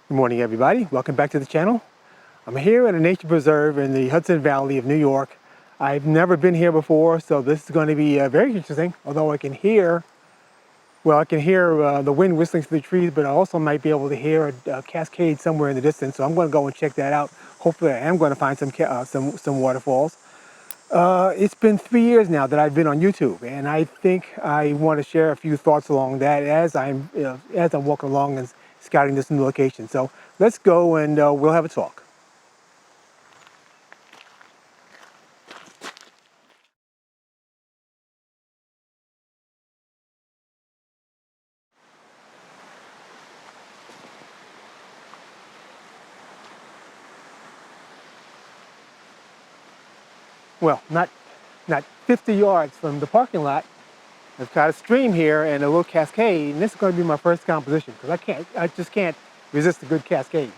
Good morning, everybody. Welcome back to the channel. I'm here at a nature preserve in the Hudson Valley of New York. I've never been here before, so this is going to be very interesting. Although I can hear, the wind whistling through the trees, but I also might be able to hear a cascade somewhere in the distance. So I'm going to go and check that out. Hopefully, I am going to find some waterfalls. It's been 3 years now that I've been on YouTube, and I think I want to share a few thoughts along that as I'm walking along and scouting this new location. So let's go and we'll have a talk. Well, not 50 yards from the parking lot. I've got a stream here and a little cascade, and this is going to be my first composition because I just can't resist a good cascade.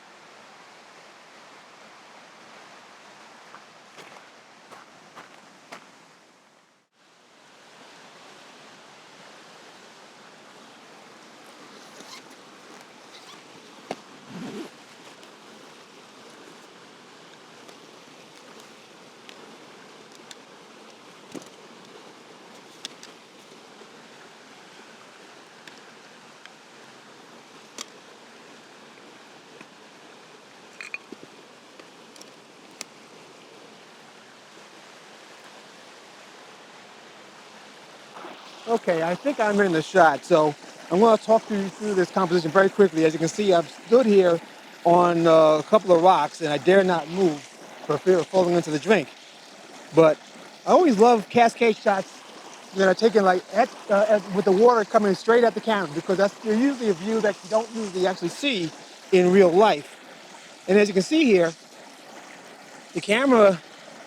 Okay, I think I'm in the shot, so I'm going to talk you through this composition very quickly. As you can see, I've stood here on a couple of rocks, and I dare not move for fear of falling into the drink. But I always love cascade shots that are taken like with the water coming straight at the camera, because that's usually a view that you don't usually actually see in real life. And as you can see here, the camera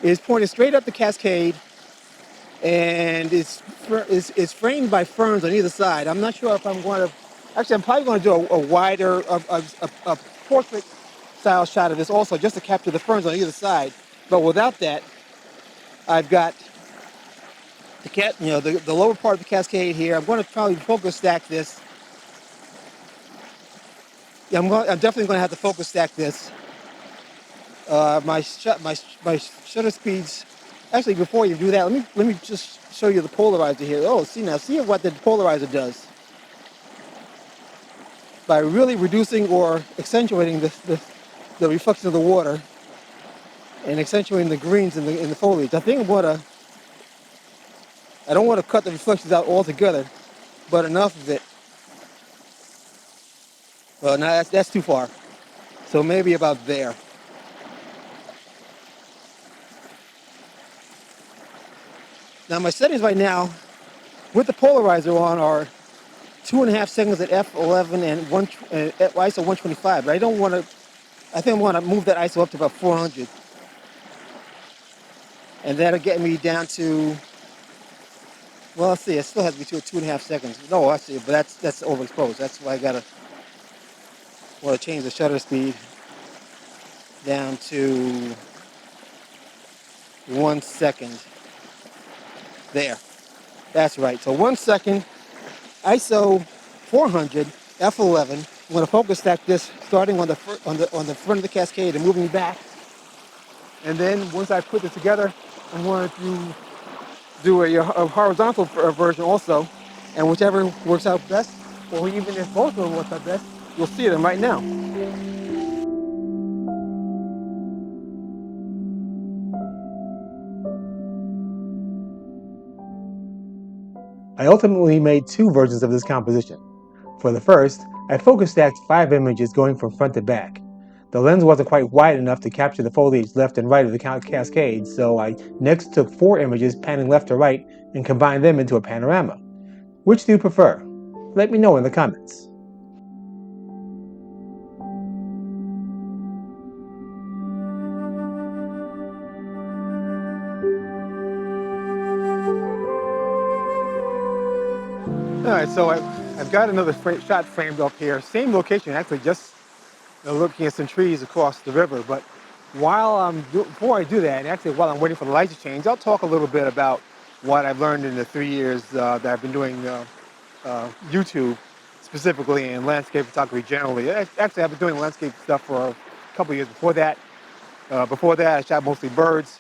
is pointed straight up the cascade, and it's framed by ferns on either side. I'm not sure if I'm going to, actually I'm probably going to do a wider, a portrait style shot of this also, just to capture the ferns on either side. But without that, I've got the lower part of the cascade here. I'm going to probably focus stack this. Yeah, I'm definitely going to have to focus stack this. My shutter speeds. Actually, before you do that, let me just show you the polarizer here. Oh, see what the polarizer does by really reducing or accentuating the reflection of the water and accentuating the greens in the foliage. I don't want to cut the reflections out altogether, but enough of it. Well, now that's too far. So maybe about there. Now my settings right now with the polarizer on are 2.5 seconds at f11 and ISO 125. But I don't want to. I think I want to move that ISO up to about 400, and that'll get me down to. Well, let's see. It still has to be 2.5 seconds. No, I see. But that's overexposed. That's why I want to change the shutter speed down to 1 second. There. That's right. So 1 second, ISO 400, f11. I'm going to focus stack this starting on the front of the cascade and moving back. And then once I put this together, I'm going to do a horizontal version also. And whichever works out best, or even if both of them work out best, you'll see them right now. I ultimately made two versions of this composition. For the first, I focus stacked 5 images going from front to back. The lens wasn't quite wide enough to capture the foliage left and right of the cascade, so I next took 4 images panning left to right and combined them into a panorama. Which do you prefer? Let me know in the comments. Alright, so I've got another shot framed up here. Same location, actually, just looking at some trees across the river. But before I do that, and actually while I'm waiting for the light to change, I'll talk a little bit about what I've learned in the 3 years that I've been doing YouTube, specifically and landscape photography generally. Actually, I've been doing landscape stuff for a couple of years before that. Before that, I shot mostly birds,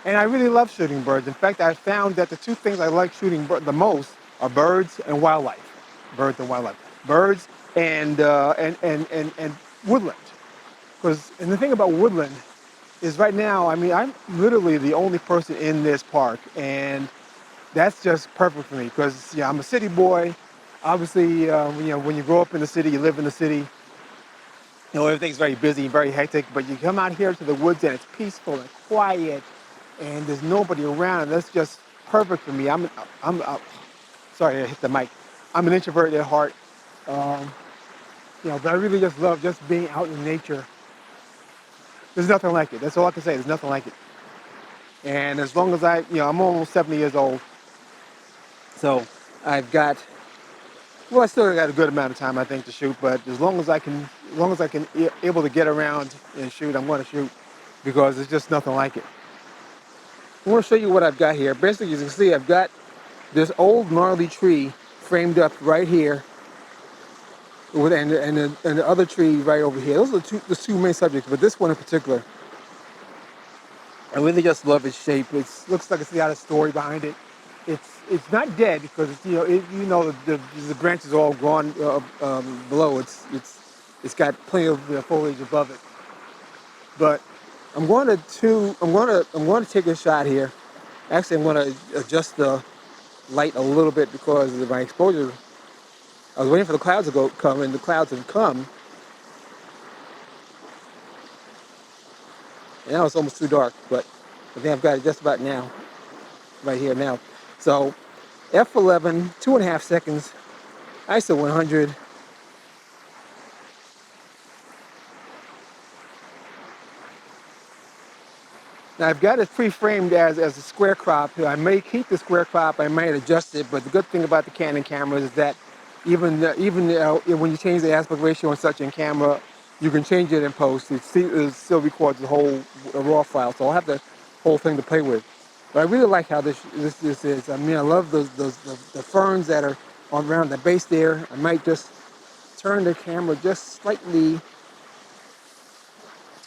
and I really love shooting birds. In fact, I found that the two things I like shooting the most are birds and wildlife. Birds and wildlife. Birds and woodland. And the thing about woodland is right now, I mean, I'm literally the only person in this park, and that's just perfect for me because yeah, I'm a city boy. Obviously, when you grow up in the city, you live in the city. You know, everything's very busy, very hectic, but you come out here to the woods and it's peaceful and quiet and there's nobody around, and that's just perfect for me. Sorry, I hit the mic. I'm an introvert at heart, um, but I really just love just being out in nature. There's nothing like it. That's all I can say. There's nothing like it. And as long as I'm almost 70 years old, so I've got, well, I still got a good amount of time, I think, to shoot. But as long as I can able to get around and shoot, I'm going to shoot because there's just nothing like it. I want to show you what I've got here. Basically, as you can see, I've got this old gnarly tree framed up right here, and the other tree right over here. Those are the two main subjects, but this one in particular, I really just love its shape. It looks like it's got a story behind it. It's not dead because the branches are all gone below. It's got plenty of foliage above it. But I'm going to take a shot here. Actually, I'm going to adjust the light a little bit because of my exposure. I was waiting for the clouds to come, and the clouds have come. And now it's almost too dark, but I think I've got it just about now, right here now. So F11, 2.5 seconds, ISO 100. Now I've got it pre-framed as a square crop. I may keep the square crop, I might adjust it, but the good thing about the Canon cameras is that even when you change the aspect ratio and such in camera, you can change it in post. It still records the whole raw file, so I'll have the whole thing to play with. But I really like how this is. I mean, I love the ferns that are around the base there. I might just turn the camera just slightly,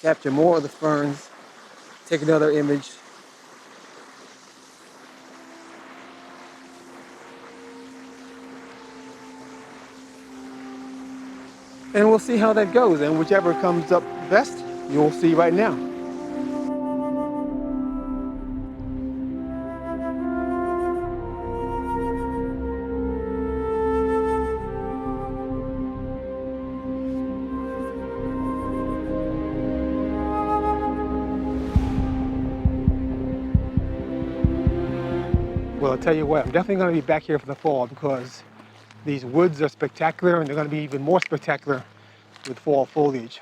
capture more of the ferns, take another image. And we'll see how that goes. And whichever comes up best, you'll see right now. Well, I'll tell you what, I'm definitely going to be back here for the fall because these woods are spectacular and they're going to be even more spectacular with fall foliage.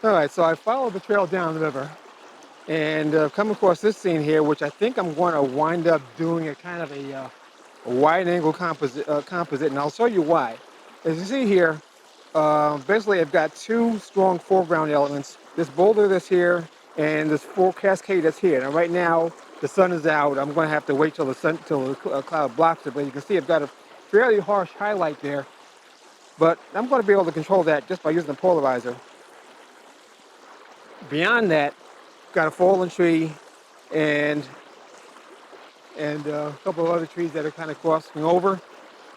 All right, so I followed the trail down the river and come across this scene here, which I think I'm going to wind up doing a kind of a wide angle composite, and I'll show you why. As you see here, basically I've got two strong foreground elements, this boulder that's here and this full cascade that's here. Now right now the sun is out. I'm going to have to wait till the cloud blocks it, but you can see I've got a fairly harsh highlight there, but I'm going to be able to control that just by using the polarizer. Beyond that, got a fallen tree and a couple of other trees that are kind of crossing over.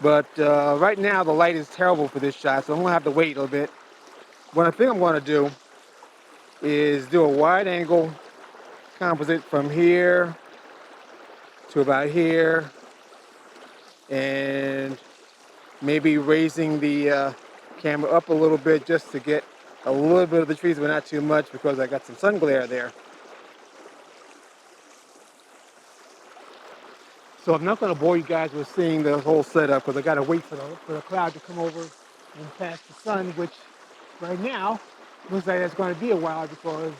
But right now the light is terrible for this shot, so I'm gonna have to wait a little bit. What I think I'm gonna do is do a wide angle composite from here to about here, and maybe raising the camera up a little bit just to get a little bit of the trees, but not too much because I got some sun glare there. So I'm not going to bore you guys with seeing the whole setup because I got to wait for the cloud to come over and pass the sun, which right now looks like it's going to be a while because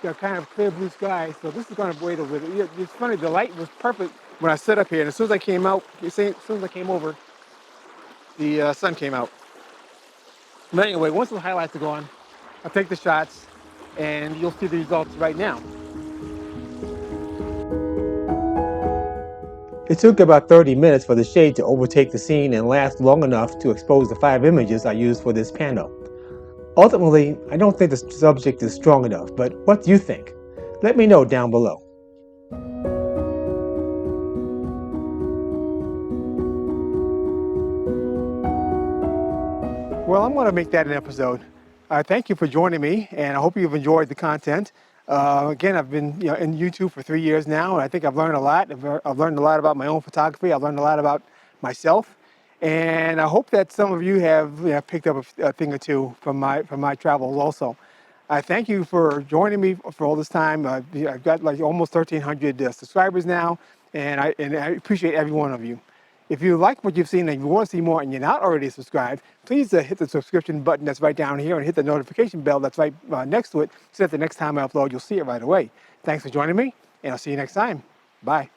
got kind of clear blue sky. So this is going to wait a little bit. It's funny, the light was perfect when I set up here, and as soon as I came out, as soon as I came over, the sun came out. But anyway, once the highlights are gone, I'll take the shots, and you'll see the results right now. It took about 30 minutes for the shade to overtake the scene and last long enough to expose the 5 images I used for this panel. Ultimately, I don't think the subject is strong enough, but what do you think? Let me know down below. Well, I'm going to make that an episode. Thank you for joining me, and I hope you've enjoyed the content. Again, I've been in YouTube for 3 years now, and I think I've learned a lot. I've learned a lot about my own photography. I've learned a lot about myself, and I hope that some of you have picked up a thing or two from my travels also. I thank you for joining me for all this time. I've got like almost 1,300 subscribers now, and I appreciate every one of you. If you like what you've seen and you want to see more and you're not already subscribed, please hit the subscription button that's right down here and hit the notification bell that's right next to it so that the next time I upload, you'll see it right away. Thanks for joining me, and I'll see you next time. Bye.